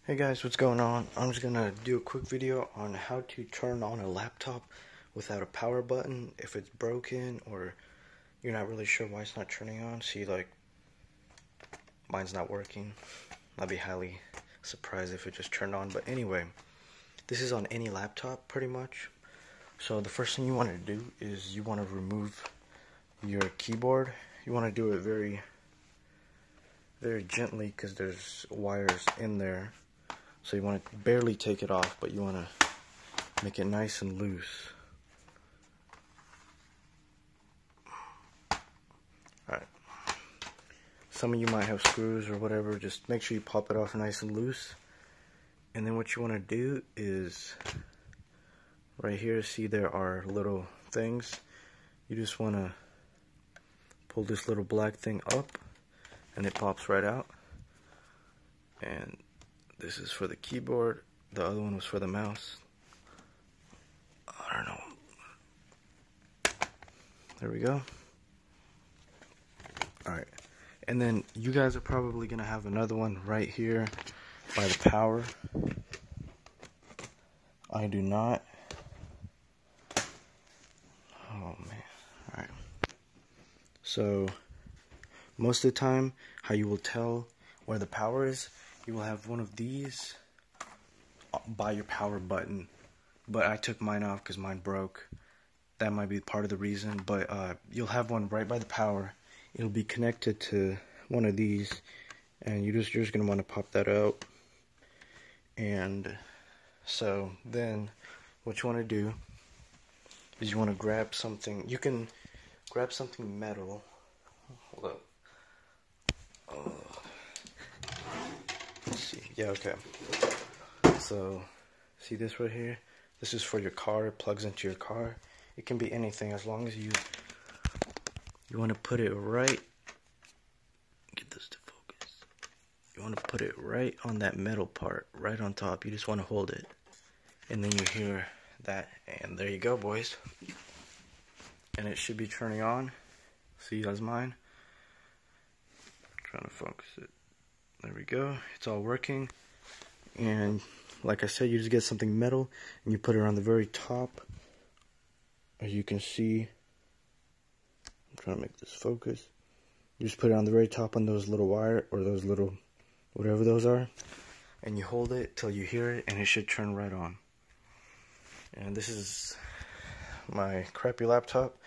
Hey guys, what's going on? I'm just gonna do a quick video on how to turn on a laptop without a power button if it's broken or you're not really sure why it's not turning on. See, like, mine's not working. I'd be highly surprised if it just turned on. But anyway, this is on any laptop pretty much. So the first thing you want to do is you want to remove your keyboard. You want to do it very gently because there's wires in there. So you want to barely take it off, but you want to make it nice and loose. Alright. Some of you might have screws or whatever. Just make sure you pop it off nice and loose. And then what you want to do is, right here, see there are little things. You just want to pull this little black thing up, and it pops right out. And this is for the keyboard. The other one was for the mouse. I don't know. There we go. Alright. And then you guys are probably going to have another one right here by the power. I do not. Oh man. Alright. So, most of the time, how you will tell where the power is, you will have one of these by your power button. But I took mine off because mine broke. That might be part of the reason. But you'll have one right by the power. It'll be connected to one of these. And you're just going to want to pop that out. And so then what you want to do is you want to grab something. You can grab something metal. Hold up. Let's see. Yeah, okay. So, see this right here? This is for your car. It plugs into your car. It can be anything as long as you want to put it right. Get this to focus. You want to put it right on that metal part, right on top. You just want to hold it. And then you hear that, and there you go, boys. And it should be turning on. See, that's mine. Trying to focus it. There we go. It's all working. And like I said, you just get something metal and you put it on the very top. As you can see, I'm trying to make this focus. You just put it on the very top on those little wire, or those little, whatever those are. And you hold it till you hear it, and it should turn right on. And this is my crappy laptop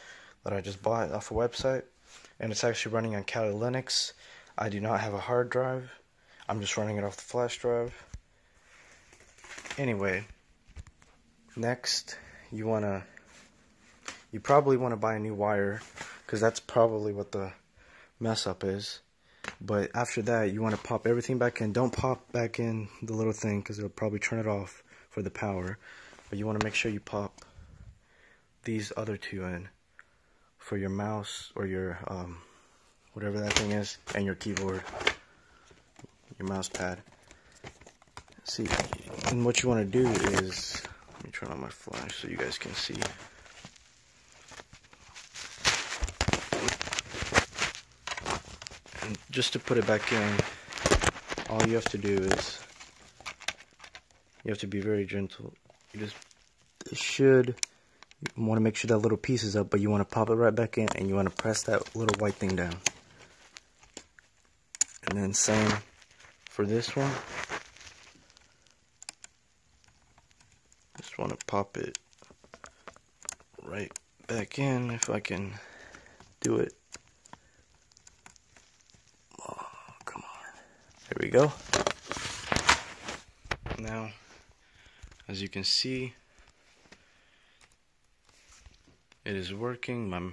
that I just bought off a website. And it's actually running on Kali Linux. I do not have a hard drive. I'm just running it off the flash drive. Anyway, next you probably want to buy a new wire, because that's probably what the mess up is. But after that, you want to pop everything back in. Don't pop back in the little thing, because it'll probably turn it off for the power. But you want to make sure you pop these other two in for your mouse or your whatever that thing is, and your keyboard, your mouse pad. See, and what you want to do is, let me turn on my flash so you guys can see. And just to put it back in, all you have to do is, you have to be very gentle. You want to make sure that little piece is up, but you want to pop it right back in, and you want to press that little white thing down. And then same for this one. Just want to pop it right back in if I can do it. Oh, come on. There we go. Now, as you can see, it is working. My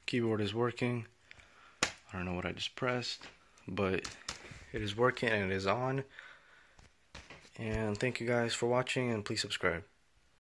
keyboard is working. I don't know what I just pressed, but it is working and it is on. And thank you guys for watching, and please subscribe.